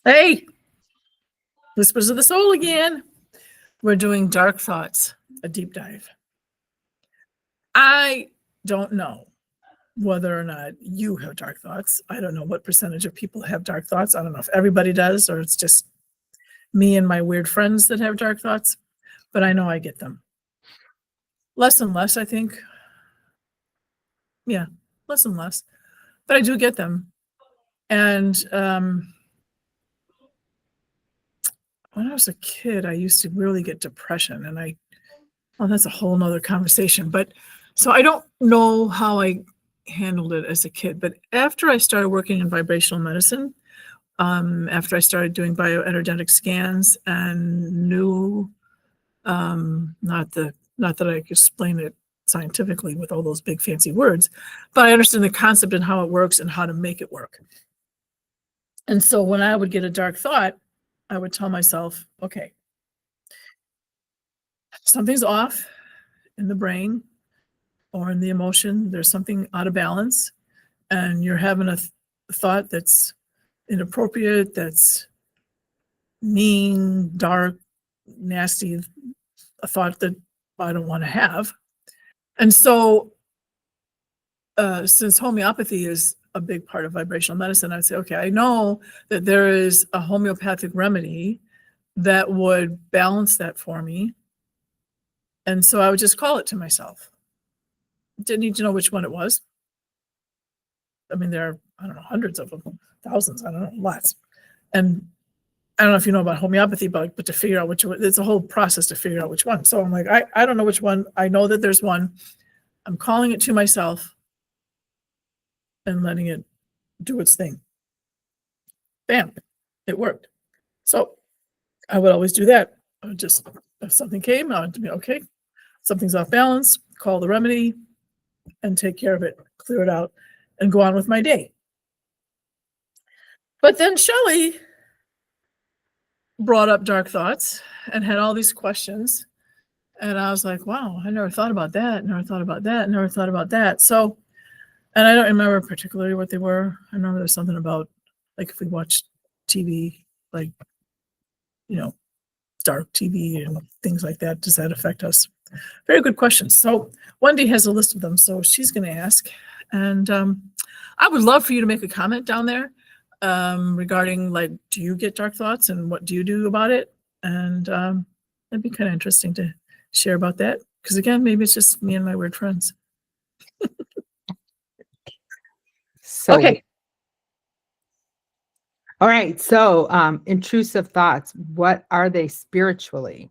Hey, Whispers of the Soul again. We're doing Dark Thoughts, a deep dive. I don't know whether or not you have dark thoughts. I don't know what percentage of people have dark thoughts. I don't know if everybody does or it's just me and my weird friends that have dark thoughts, but I know I get them. Less and less, I think. Yeah, less and less. But I do get them. And when I was a kid, I used to really get depression, and well, that's a whole nother conversation. But so I don't know how I handled it as a kid, but after I started working in vibrational medicine, after I started doing bioenergetic scans and knew, not that I could explain it scientifically with all those big fancy words, but I understand the concept and how it works and how to make it work. And so when I would get a dark thought, I would tell myself, okay, something's off in the brain or in the emotion. There's something out of balance, and you're having a thought that's inappropriate, that's mean, dark, nasty, a thought that I don't want to have. And so, since homeopathy is a big part of vibrational medicine, I'd say, okay, I know that there is a homeopathic remedy that would balance that for me. And so I would just call it to myself. Didn't need to know which one it was. I mean, there are, I don't know, hundreds of them, thousands, I don't know, lots. And I don't know if you know about homeopathy, but to figure out which one, it's a whole process to figure out which one. So I'm like, I don't know which one. I know that there's one. I'm calling it to myself and letting it do its thing. Bam, it worked. So I would always do that. I would just, if something came, I would be okay, something's off balance, call the remedy and take care of it, clear it out, and go on with my day. But then Shelley brought up dark thoughts and had all these questions. And I was like, wow, I never thought about that, never thought about that, never thought about that. So, and I don't remember particularly what they were. I remember there's something about, like, if we watch TV, like, dark TV and things like that, does that affect us? Very good questions. So Wendy has a list of them, so she's going to ask. And I would love for you to make a comment down there regarding, like, do you get dark thoughts and what do you do about it? And it'd be kind of interesting to share about that, because again, maybe it's just me and my weird friends. So, Okay. All right. So, intrusive thoughts, what are they spiritually?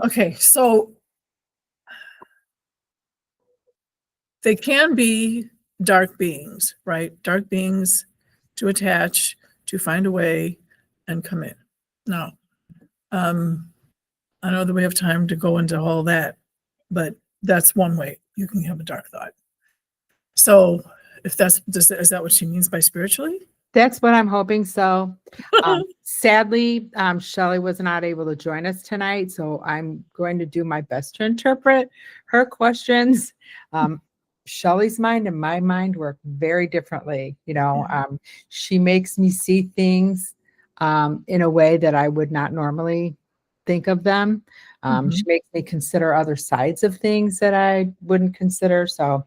Okay. So they can be dark beings, right? Dark beings to attach, to find a way and come in. Now, I know that we have time to go into all that, but that's one way you can have a dark thought. So if is that what she means by spiritually? That's what I'm hoping. So, sadly, Shelley was not able to join us tonight. So I'm going to do my best to interpret her questions. Shelley's mind and my mind work very differently. She makes me see things in a way that I would not normally think of them. She makes me consider other sides of things that I wouldn't consider. So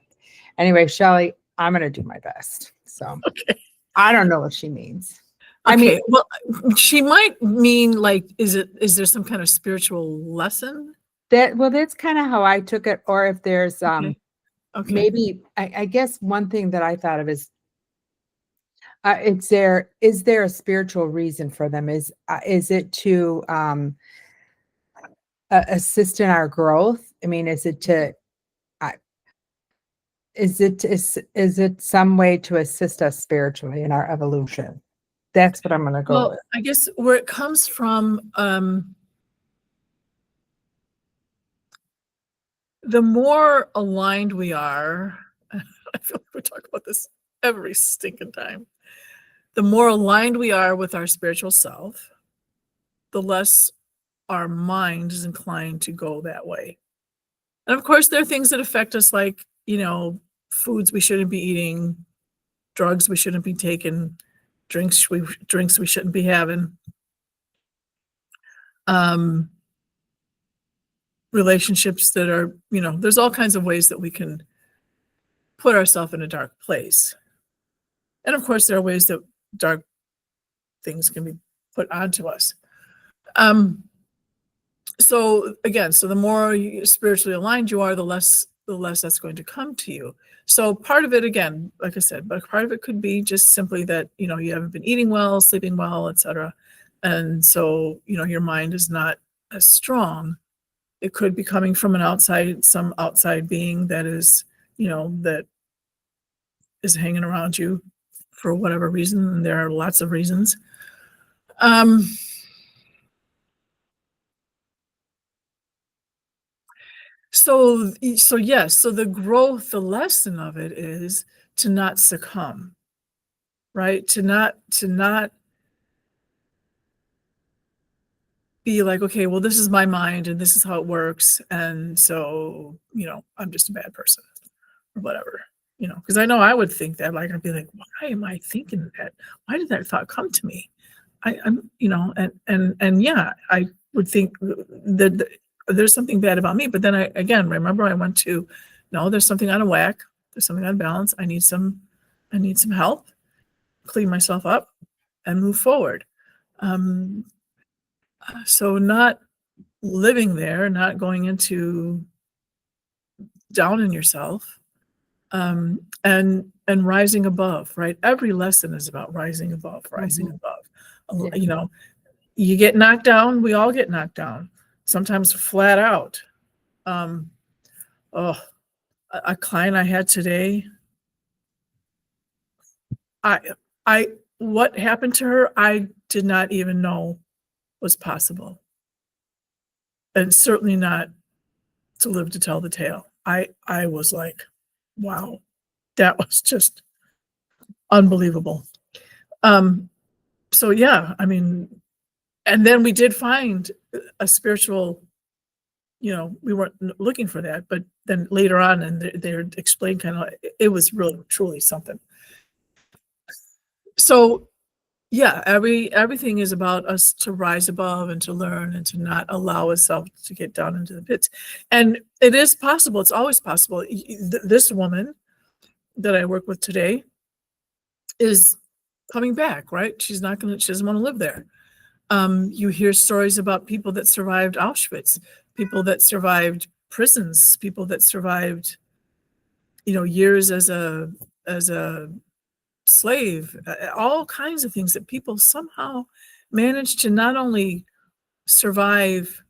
anyway, Shelley, I'm going to do my best. So Okay. I don't know what she means. Okay. I mean, well, she might mean, like, is there some kind of spiritual lesson? That's kind of how I took it. Or if there's Okay. maybe, I guess one thing that I thought of is, is there a spiritual reason for them? Is it to assist in our growth? I mean, is it some way to assist us spiritually in our evolution? That's what I'm going to go with. I guess where it comes from, the more aligned we are, I feel like we talk about this every stinking time. The more aligned we are with our spiritual self, the less our mind is inclined to go that way. And of course, there are things that affect us, like, foods we shouldn't be eating, drugs we shouldn't be taking, drinks we shouldn't be having, um, relationships that are, there's all kinds of ways that we can put ourselves in a dark place. And of course, there are ways that dark things can be put onto us. So again, the more spiritually aligned you are, the less that's going to come to you. So part of it, again, like I said, but part of it could be just simply that, you haven't been eating well, sleeping well, etc. And so, your mind is not as strong. It could be coming from some outside being that is, that is hanging around you for whatever reason. And there are lots of reasons. So yes, so the growth, the lesson of it is to not succumb, right? To not be like, okay, well, this is my mind and this is how it works. And so, I'm just a bad person or whatever, because I know I would think that, like, I'd be like, why am I thinking that? Why did that thought come to me? I'm, and yeah, I would think that there's something bad about me. But then remember I went to, no, there's something out of whack. There's something out of balance. I need some help, clean myself up and move forward. So not living there, not going into down in yourself, and rising above, right? Every lesson is about rising above, Yeah. You get knocked down. We all get knocked down, sometimes flat out. A client I had today, what happened to her, I did not even know was possible. And certainly not to live to tell the tale. I was like, wow, that was just unbelievable. So yeah, I mean, and then we did find a spiritual, we weren't looking for that, but then later on, and they explained kind of, it was really truly something. So yeah, everything is about us to rise above and to learn and to not allow ourselves to get down into the pits. And it is possible. It's always possible. This woman that I work with today is coming back, right? She doesn't want to live there. You hear stories about people that survived Auschwitz, people that survived prisons, people that survived, years as a slave, all kinds of things that people somehow manage to not only survive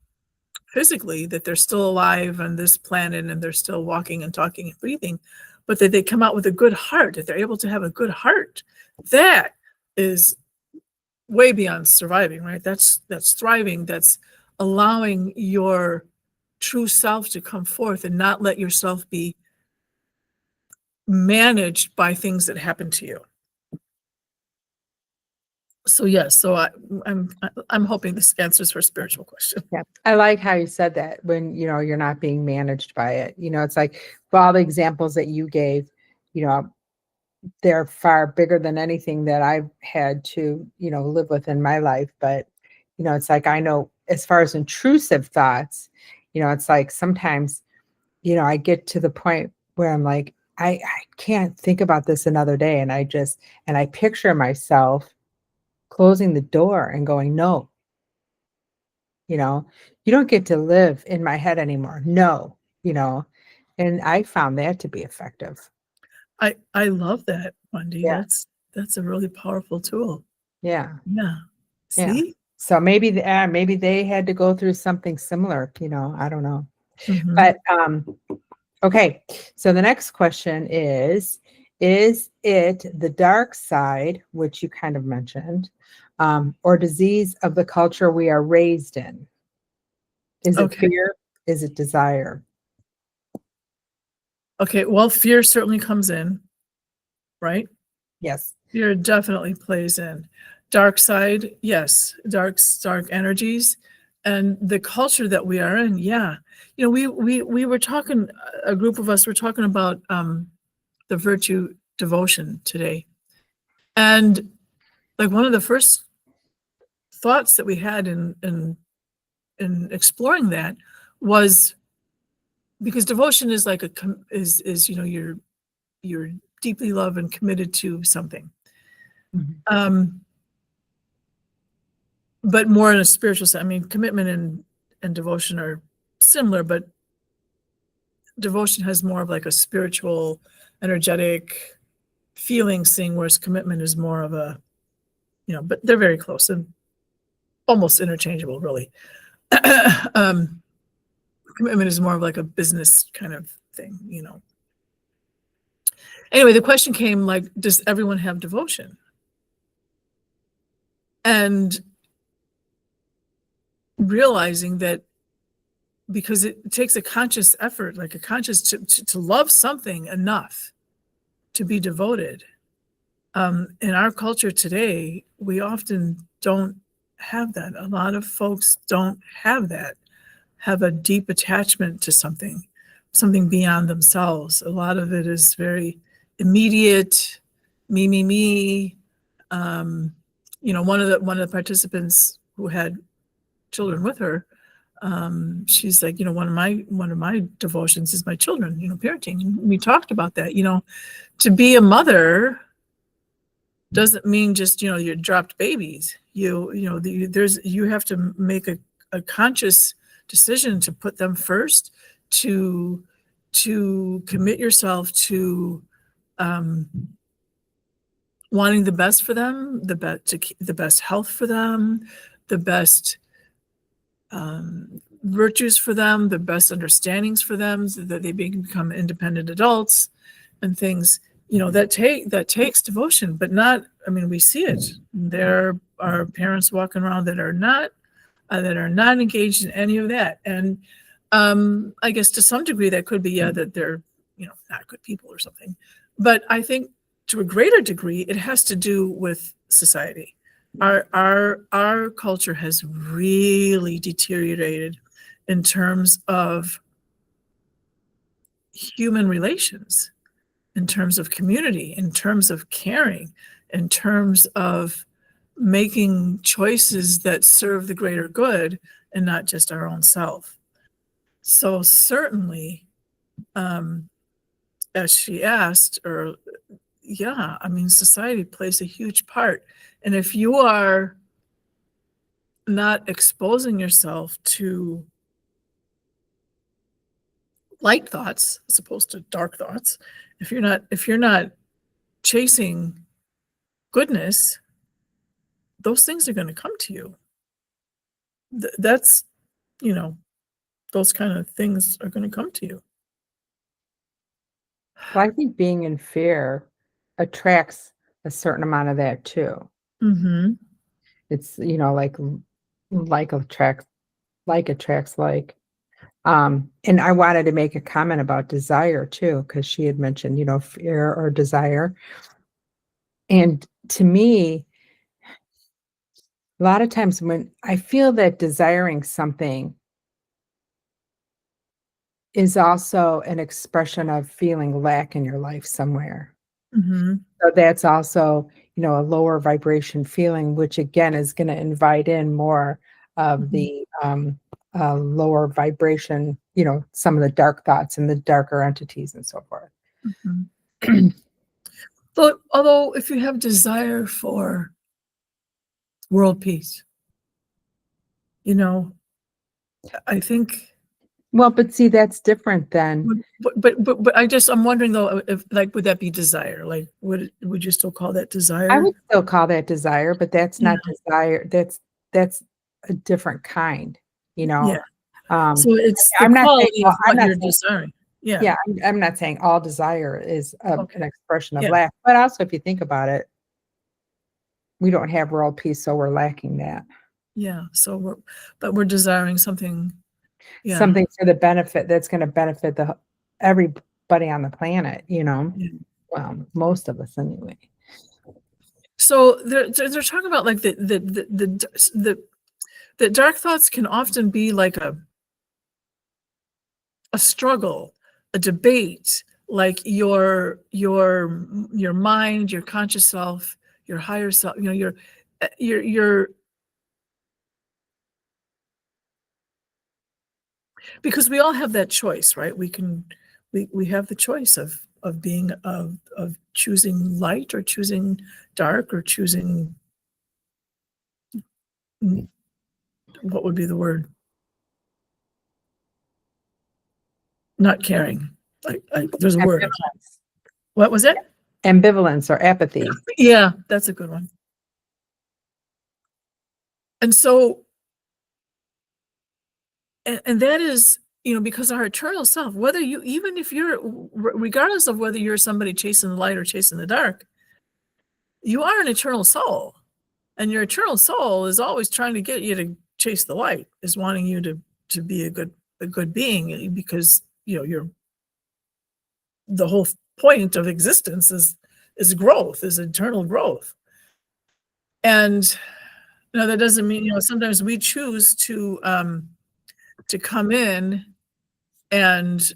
physically, that they're still alive on this planet and they're still walking and talking and breathing, but that they come out with a good heart, that they're able to have a good heart. That is way beyond surviving, right? That's thriving. That's allowing your true self to come forth and not let yourself be managed by things that happen to you. So yes, so I'm hoping this answers her spiritual question. Yeah, I like how you said that, when you're not being managed by it. It's like, for all the examples that you gave, they're far bigger than anything that I've had to live with in my life. But it's like, I know, as far as intrusive thoughts, it's like sometimes I get to the point where I'm like, I can't think about this another day, and I picture myself closing the door and going, no, you don't get to live in my head anymore. No, and I found that to be effective. I love that, Wendy. Yeah. That's a really powerful tool. Yeah. Yeah. Yeah. See? So maybe they had to go through something similar, I don't know. Mhm. But okay. So the next question is it the dark side, which you kind of mentioned, or disease of the culture we are raised in? Is it Okay. fear? Is it desire? Okay. Well, fear certainly comes in, right? Yes. Fear definitely plays in. Dark side, yes. Dark energies, and the culture that we are in. Yeah. We were talking. A group of us were talking about the virtue devotion today. And like one of the first thoughts that we had in exploring that was because devotion is like is you're deeply loved and committed to something. But more in a spiritual sense. I mean, commitment and devotion are similar, but devotion has more of like a spiritual, energetic feelings thing, whereas commitment is more of a, but they're very close and almost interchangeable, really. Commitment is more of like a business kind of thing, Anyway, the question came like, does everyone have devotion? And realizing that because it takes a conscious effort, like a conscious to love something enough to be devoted. In our culture today, we often don't have that. A lot of folks don't have that, have a deep attachment to something beyond themselves. A lot of it is very immediate, me. One of the participants who had children with her, she's like, one of my devotions is my children, parenting. And we talked about that, to be a mother doesn't mean just, you dropped babies. You have to make a conscious decision to put them first, to commit yourself to wanting the best for them, the best health for them, the best virtues for them, the best understandings for them, so that they become independent adults and things. That takes devotion, but not. I mean, we see it. There are parents walking around that are not engaged in any of that, and I guess to some degree that could be that they're not good people or something. But I think to a greater degree it has to do with society. Our culture has really deteriorated in terms of human relations, in terms of community, in terms of caring, in terms of making choices that serve the greater good and not just our own self. So certainly, as she asked, society plays a huge part. And if you are not exposing yourself to light thoughts as opposed to dark thoughts, if you're not chasing goodness, those things are going to come to you. That's, those kind of things are going to come to you. Well, I think being in fear attracts a certain amount of that too. Mm-hmm. It's, like attracts like. And I wanted to make a comment about desire too, because she had mentioned, fear or desire. And to me, a lot of times when I feel that desiring something is also an expression of feeling lack in your life somewhere. Mm-hmm. So that's also, a lower vibration feeling, which again is going to invite in more of the lower vibration, some of the dark thoughts and the darker entities and so forth. Mm-hmm. But although if you have desire for world peace, I think. Well, but see, that's different than. But I'm wondering though, if would that be desire? Like, would you still call that desire? I would still call that desire, but that's not desire. That's a different kind, Yeah. So it's the quality of what you're desiring. Yeah. I'm not saying all desire is an expression of lack, but also if you think about it, we don't have world peace, so we're lacking that. Yeah. So we're desiring something. Yeah. Something for the benefit that's going to benefit everybody on the planet, Yeah. Well, most of us anyway. So they're talking about like the dark thoughts can often be like a struggle, a debate, like your mind, your conscious self, your higher self, your because we all have that choice, right? We have the choice of being of choosing light or choosing dark or choosing what would be the word? Not caring. There's a word. Ambivalence. What was it? Ambivalence or apathy. Yeah, that's a good one. And so, and that is, because our eternal self, whether you, even if you're, regardless of whether you're somebody chasing the light or chasing the dark, you are an eternal soul. And your eternal soul is always trying to get you to chase the light, is wanting you to be a good being, because, you're the whole point of existence is growth, is eternal growth. And that doesn't mean, sometimes we choose to come in and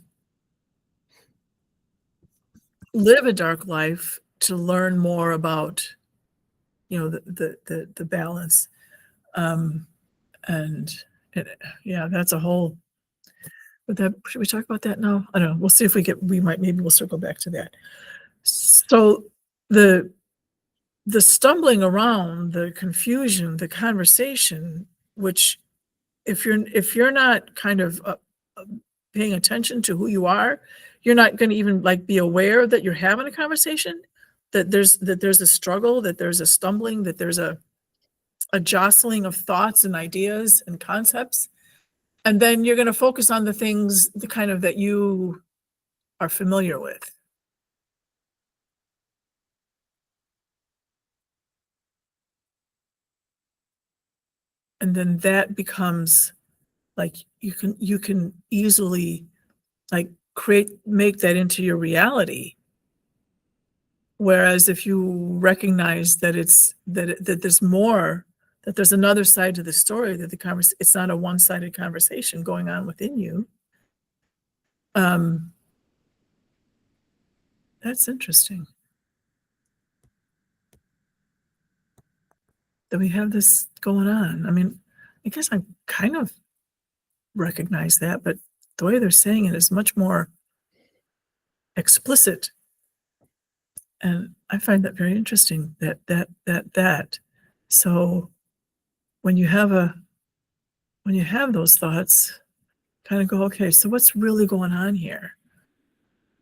live a dark life to learn more about, the balance. And yeah, that's a whole, should we talk about that now? I don't know. We'll see if maybe we'll circle back to that. So the stumbling around, the confusion, the conversation, which if you're not kind of paying attention to who you are, you're not going to even be aware that you're having a conversation, that there's a struggle, that there's a stumbling, that there's a jostling of thoughts and ideas and concepts. And then you're going to focus on the things, the kind of that you are familiar with. And then that becomes you can easily make that into your reality. Whereas if you recognize that that there's more, that there's another side to the story, that it's not a one-sided conversation going on within you. That's interesting. That we have this going on. I mean, I guess I kind of recognize that, but the way they're saying it is much more explicit. And I find that very interesting, that. So when you have those thoughts, kind of go, okay, so what's really going on here?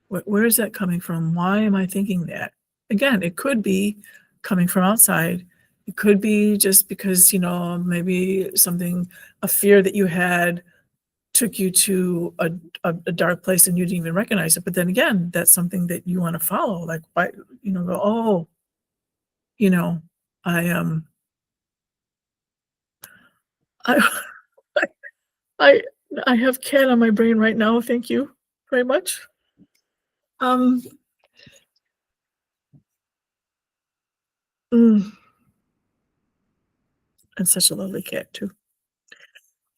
Where is that coming from? Why am I thinking that? Again, it could be coming from outside. It could be just because, maybe a fear that you had took you to a dark place and you didn't even recognize it. But then again, that's something that you want to follow. Like, why, go, oh, I I I I have Cat on my brain right now. Thank you very much. Um, mm, and such a lovely cat too.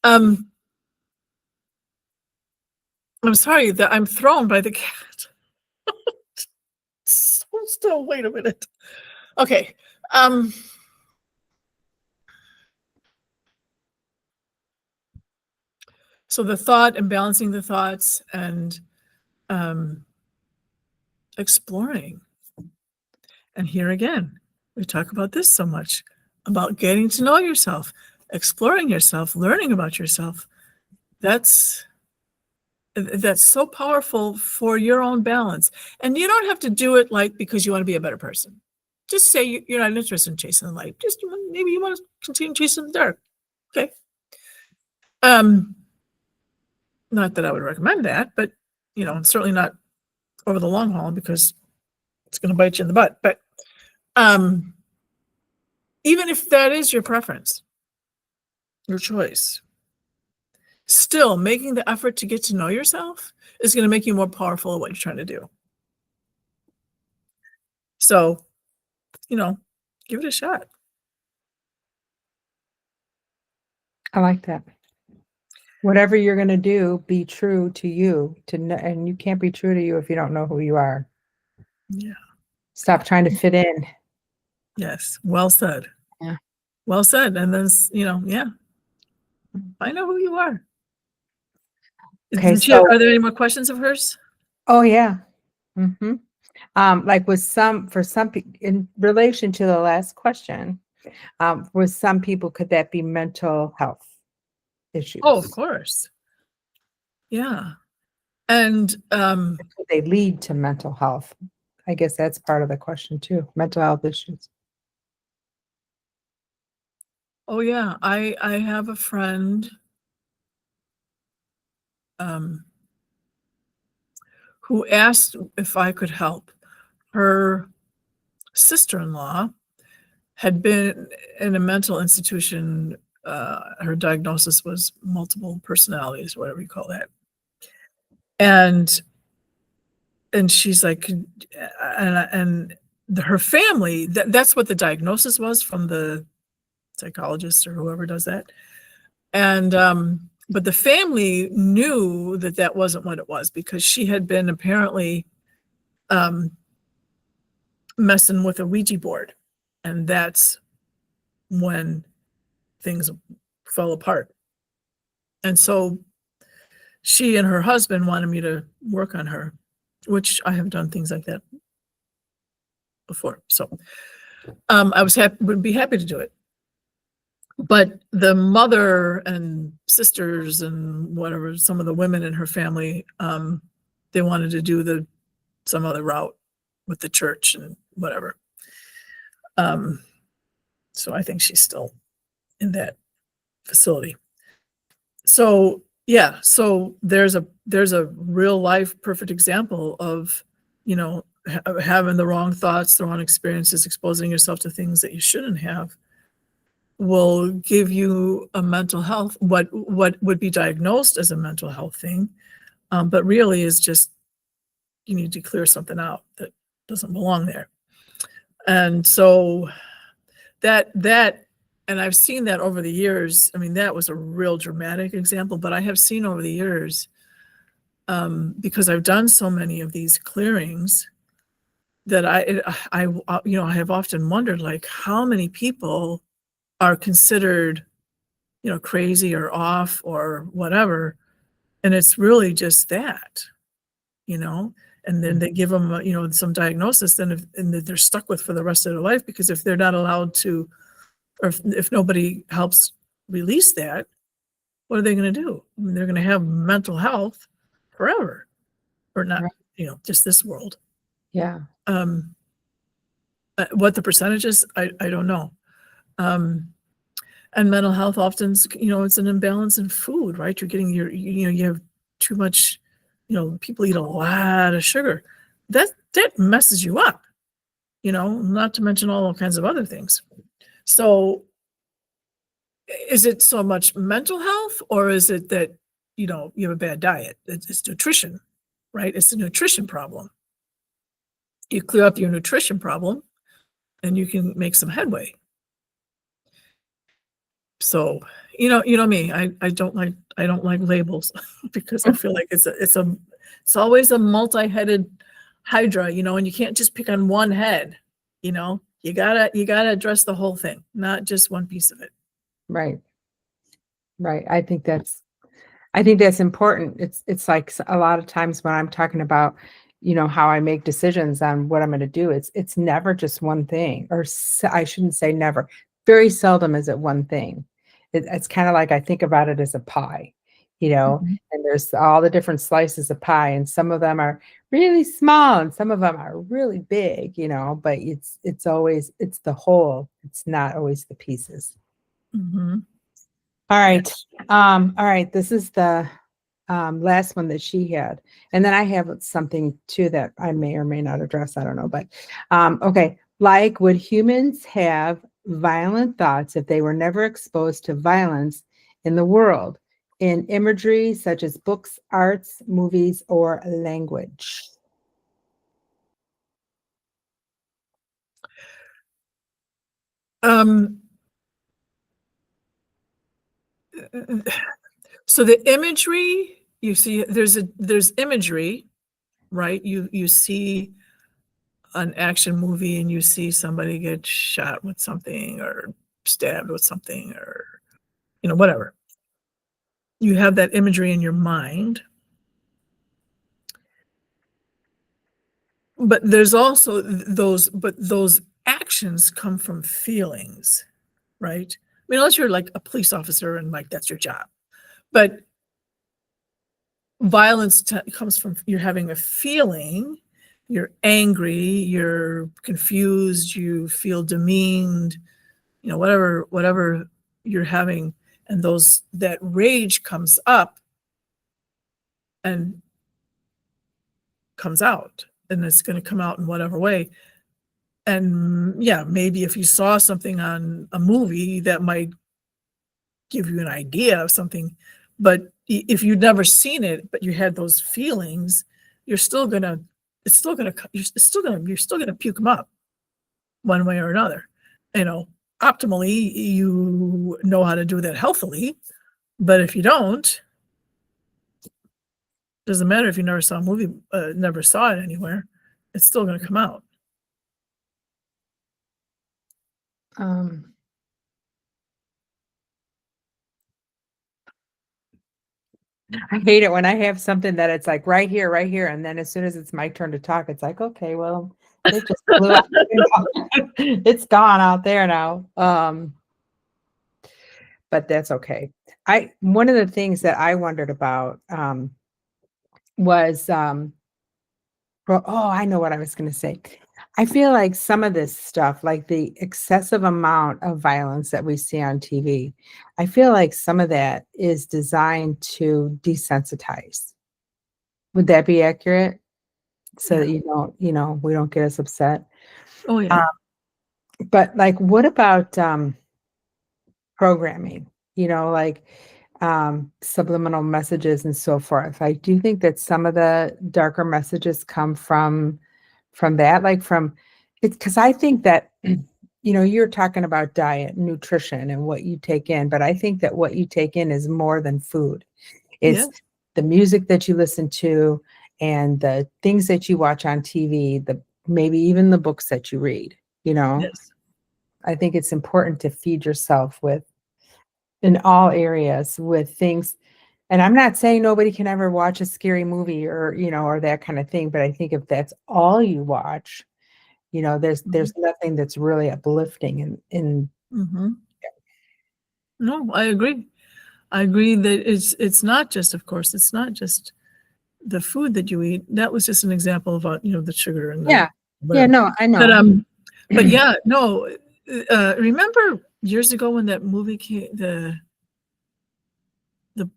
Um, I'm sorry that I'm thrown by the cat. So still, wait a minute. Okay. So the thought and balancing the thoughts and exploring. And here again, we talk about this so much, about getting to know yourself, exploring yourself, learning about yourself. That's so powerful for your own balance. And you don't have to do it because you want to be a better person. Just say you're not interested in chasing the light. Just maybe you want to continue chasing the dark. Okay. Not that I would recommend that, but certainly not over the long haul, because it's going to bite you in the butt. But even if that is your preference, your choice, still making the effort to get to know yourself is going to make you more powerful at what you're trying to do. So, give it a shot. I like that. Whatever you're going to do, be true to you. And you can't be true to you if you don't know who you are. Yeah. Stop trying to fit in. Yes. Well said. Yeah. Well said. And then, yeah, find out who you are. Okay, Are there any more questions of hers? Oh yeah. Mm-hmm. Like for some in relation to the last question, with some people, could that be mental health issues? Oh, of course. Yeah. And Could they lead to mental health? I guess that's part of the question too. Mental health issues. oh yeah, I have a friend who asked if I could help. Her sister-in-law had been in a mental institution. Her diagnosis was multiple personalities, whatever you call that. And she's like, her family, that's what the diagnosis was from the psychologist or whoever does that. And but the family knew that that wasn't what it was, because she had been apparently messing with a Ouija board, and that's when things fell apart. And so she and her husband wanted me to work on her, which I have done things like that before. So I would be happy to do it. But the mother and sisters and whatever, some of the women in her family, they wanted to do some other route with the church and whatever. So I think she's still in that facility. So yeah, so there's a real life perfect example of, having the wrong thoughts, the wrong experiences, exposing yourself to things that you shouldn't have, will give you a mental health, what would be diagnosed as a mental health thing, but really is just, you need to clear something out that doesn't belong there. And so that and I've seen that over the years. I mean, that was a real dramatic example, but I have seen over the years, because I've done so many of these clearings, that I have often wondered, like, how many people are considered, crazy or off or whatever, and it's really just that, and then they give them, some diagnosis, and they're stuck with for the rest of their life, because if they're not allowed to, or if nobody helps release that, what are they going to do? I mean, they're going to have mental health forever, or not, Right. Just this world. Yeah. What the percentage is, I don't know. And mental health often, it's an imbalance in food, right? You're getting you have too much, people eat a lot of sugar. That messes you up, not to mention all kinds of other things. So is it so much mental health, or is it that, you have a bad diet? It's nutrition, right? It's a nutrition problem. You clear up your nutrition problem and you can make some headway. So, you know me, I don't like labels because I feel like it's always a multi-headed hydra, and you can't just pick on one head, you gotta address the whole thing, not just one piece of it. Right. Right. I think that's important. It's like a lot of times when I'm talking about, how I make decisions on what I'm going to do, it's never just one thing, or I shouldn't say never. Very seldom is it one thing. It's kind of like I think about it as a pie, Mhm. and there's all the different slices of pie, and some of them are really small and some of them are really big, but it's always the whole. It's not always the pieces. Mhm. All Yeah. right. All right. This is the last one that she had. And then I have something too that I may or may not address. I don't know. But okay. Like, would humans have violent thoughts if they were never exposed to violence in the world, in imagery such as books, arts, movies, or language? Um, So the imagery, you see, there's imagery, right? You see an action movie and you see somebody get shot with something or stabbed with something or, whatever. You have that imagery in your mind. But there's also those actions come from feelings, right? I mean, unless you're like a police officer and like that's your job. But violence comes from you're having a feeling, you're angry, you're confused, you feel demeaned, whatever you're having, and that rage comes up and comes out, and it's going to come out in whatever way. And yeah, maybe if you saw something on a movie that might give you an idea of something, but if you'd never seen it, but you had those feelings, you're still gonna puke them up one way or another. Optimally, you know how to do that healthily, but if you don't, doesn't matter if you never saw a movie, never saw it anywhere, it's still gonna come out. I hate it when I have something that it's like right here, and then as soon as it's my turn to talk, it's like, okay, well, it just blew out. It's gone out there now. But that's okay. One of the things that I wondered about was I know what I was going to say. I feel like some of this stuff, like the excessive amount of violence that we see on TV, I feel like some of that is designed to desensitize. Would that be accurate? So that we don't get as upset. Oh yeah. But like, what about programming? Like subliminal messages and so forth. I do think that some of the darker messages come from that, like it's because I think that, you're talking about diet, nutrition, and what you take in, but I think that what you take in is more than food. It's the music that you listen to and the things that you watch on TV, maybe even the books that you read, Yes. I think it's important to feed yourself in all areas with things. And I'm not saying nobody can ever watch a scary movie or, or that kind of thing. But I think if that's all you watch, there's nothing that's really uplifting Mm-hmm. No, I agree. I agree that it's not just, of course, it's not just the food that you eat. That was just an example of the sugar and whatever. no, I know. But yeah, no. Remember years ago when that movie came, the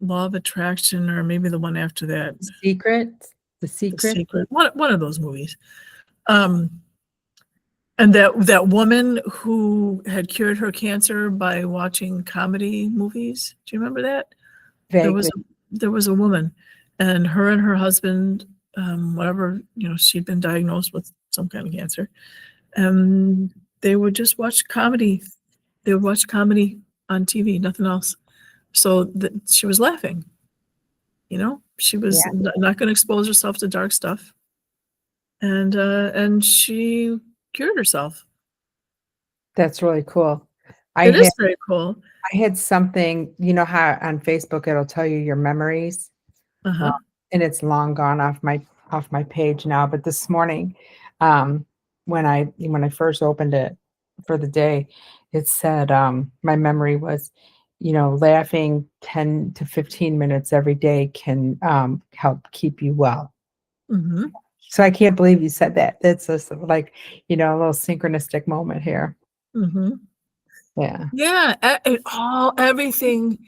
Law of Attraction, or maybe the one after that, The Secret. one of those movies. And that woman who had cured her cancer by watching comedy movies. Do you remember that? Vaguely. There was a woman, and her husband, whatever, she'd been diagnosed with some kind of cancer, and they would just watch comedy. They would watch comedy on TV, nothing else. So she was laughing. She was not going to expose herself to dark stuff, and she cured herself. That's really cool. It is very cool. I had something, how on Facebook it'll tell you your memories, and it's long gone off my page now. But this morning, when I first opened it for the day, it said my memory was, laughing 10 to 15 minutes every day can help keep you well. Mm-hmm. So I can't believe you said that. That's just like, a little synchronistic moment here. Mm-hmm. Yeah. Yeah. Everything,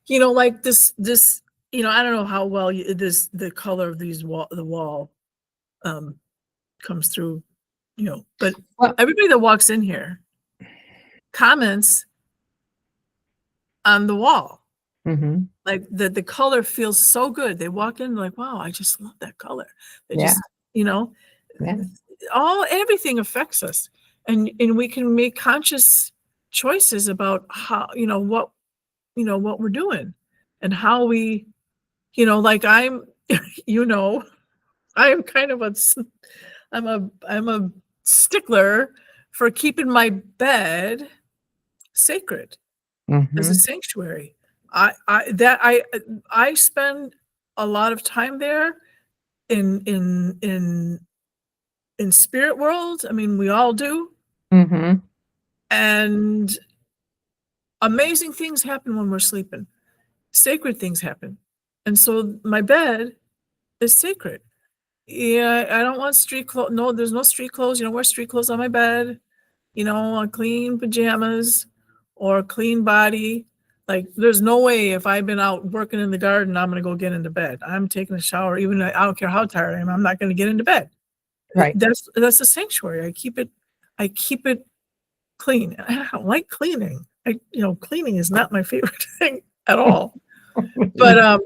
like this, I don't know how well the color of the wall comes through, but everybody that walks in here comments on the wall. Mm-hmm. Like the color feels so good. They walk in like, wow, I just love that color. They just, everything affects us, and we can make conscious choices about how, what we're doing. and how we, like I'm, I am kind of I'm a stickler for keeping my bed sacred as a Mhm. sanctuary. I spend a lot of time there in spirit world. I mean, we all do. Mhm. And amazing things happen when we're sleeping. Sacred things happen. And so my bed is sacred. Yeah, I don't want street clothes. No, there's no street clothes. You don't wear street clothes on my bed. On clean pajamas or clean body. Like, there's no way if I've been out working in the garden, I'm going to go get into bed. I'm taking a shower. Even I don't care how tired I am. I'm not going to get into bed. Right. That's a sanctuary. I keep it clean. I don't like cleaning. Cleaning is not my favorite thing at all. But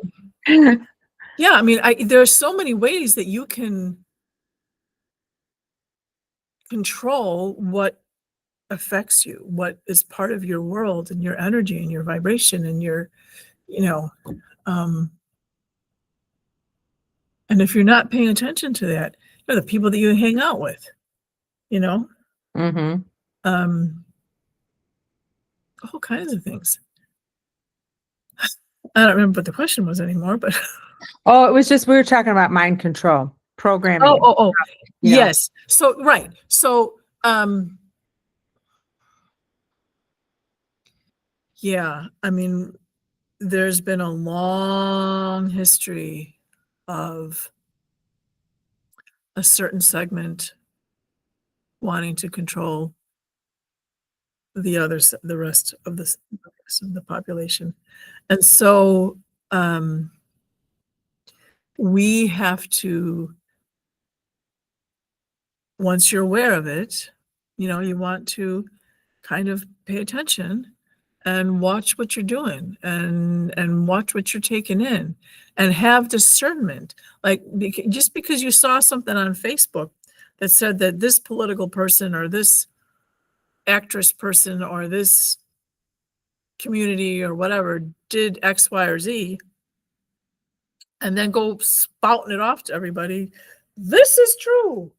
yeah, I mean, there are so many ways that you can control what affects you, what is part of your world and your energy and your vibration and your, um, and if you're not paying attention to that, the people that you hang out with, you know, Mhm. um, all kinds of things. I don't remember what the question was anymore, but Oh, it was just we were talking about mind control, programming, oh, you know. yes. So, right. So, yeah, I mean, there's been a long history of a certain segment wanting to control the rest of the population. And so we have to, once you're aware of it, you want to kind of pay attention and watch what you're doing and watch what you're taking in and have discernment. Like, just because you saw something on Facebook that said that this political person or this actress person or this community or whatever did X, Y, or Z, and then go spouting it off to everybody, this is true.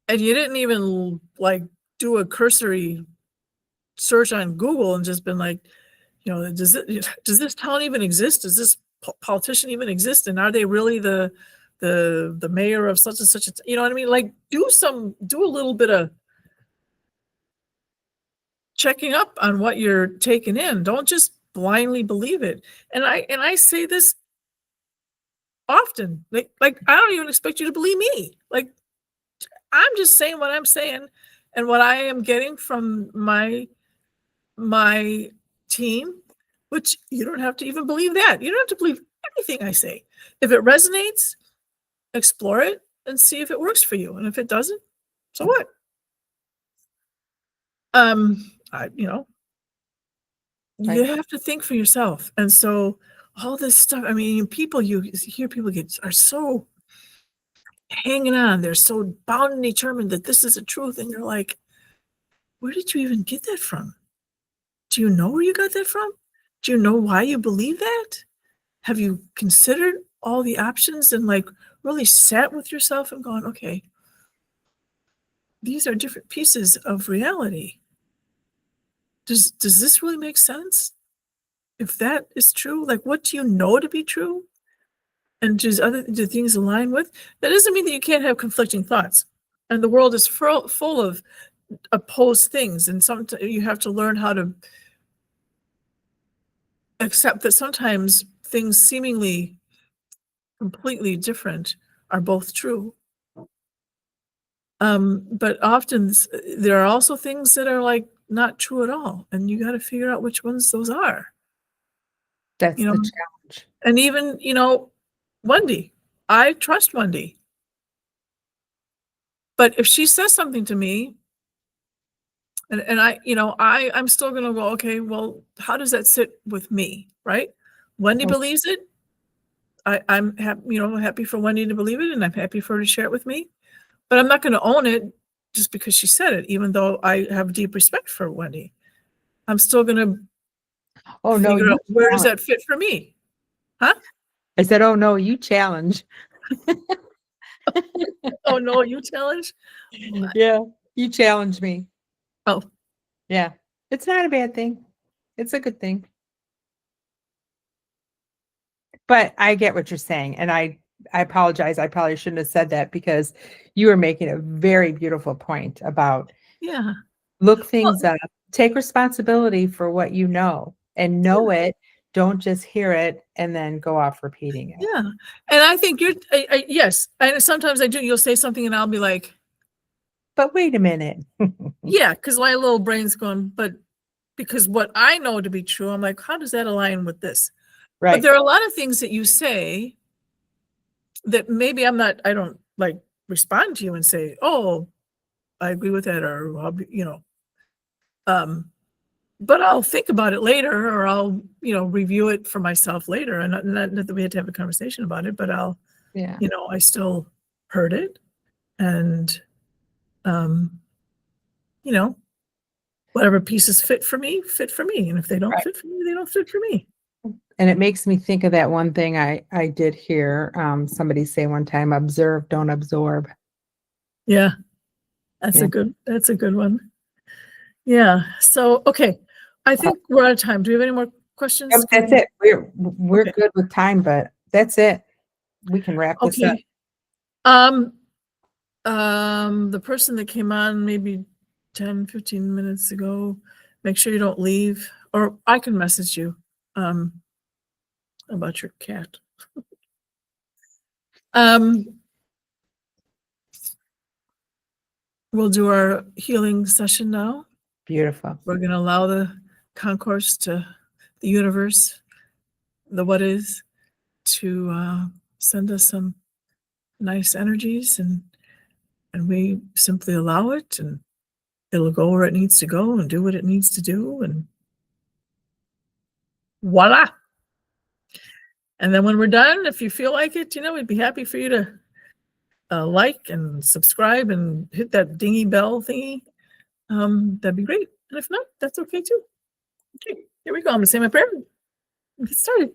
And you didn't even like do a cursory search on Google and just been like, does this town even exist? Does this politician even exist? And are they really the mayor of such and such a, you know what I mean? Like, do a little bit of checking up on what you're taking in. Don't just blindly believe it. And I say this often. Like I don't even expect you to believe me. Like, I'm just saying what I'm saying and what I am getting from my team, which you don't have to even believe that. You don't have to believe anything I say. If it resonates, explore it and see if it works for you. And if it doesn't, so what? You have to think for yourself. And so all this stuff, I mean, you hear people are so hanging on. They're so bound and determined that this is the truth. And you're like, where did you even get that from? Do you know where you got that from? Do you know why you believe that? Have you considered all the options and like really sat with yourself and gone, okay, these are different pieces of reality. Does this really make sense? If that is true, like, what do you know to be true? And do things align with? That doesn't mean that you can't have conflicting thoughts. And the world is full of opposed things. And sometimes you have to learn how to accept that sometimes things seemingly completely different are both true. But often there are also things that are like not true at all. And you got to figure out which ones those are. That's You know, the challenge. and even, Wendy, I trust Wendy. But if she says something to me, and I'm still gonna go, okay, well, how does that sit with me? Right? Wendy believes it. I'm happy, happy for Wendy to believe it, and I'm happy for her to share it with me. But I'm not gonna own it just because she said it, even though I have deep respect for Wendy. I'm still gonna Oh, no, figure you out where does challenge. that fit for me? Huh? I said, oh, no, you challenge. Oh, no, you challenge? Yeah, you challenge me. Oh, Yeah, it's not a bad thing. It's a good thing. But I get what you're saying, and I apologize. I probably shouldn't have said that because you were making a very beautiful point about yeah. look Well, things up, take responsibility for what you know, and know it. Don't just hear it and then go off repeating it. yeah. And I think yes. And sometimes I do. You'll say something and I'll be like, But wait a minute. yeah, because my little brain's going, but because what I know to be true, I'm like, how does that align with this? But Right. there are a lot of things that you say that maybe I don't like respond to you and say, oh, I agree with that, or I'll be, but I'll think about it later, or I'll, review it for myself later. And not that we had to have a conversation about it, but Yeah. I still heard it. And, um, you know, whatever pieces fit for me, fit for me. And if they don't Right. fit for me, they don't fit for me. And it makes me think of that one thing I did hear somebody say one time, observe, don't absorb. Yeah. That's Yeah. that's a good one. Yeah. So, okay. I think we're out of time. Do you have any more questions? Yep, that's it. We're Okay. good with time, but that's it. We can wrap this up. Okay. The person that came on maybe 10, 15 minutes ago, make sure you don't leave, or I can message you, about your cat. We'll do our healing session now. Beautiful. We're going to allow the concourse to the universe, the what is, to send us some nice energies, and we simply allow it, and it'll go where it needs to go and do what it needs to do, and voila. And then when we're done, if you feel like it, we'd be happy for you to like and subscribe and hit that dingy bell thingy. That'd be great. And if not, that's okay too. Okay, here we go. I'm gonna say my prayer and get started.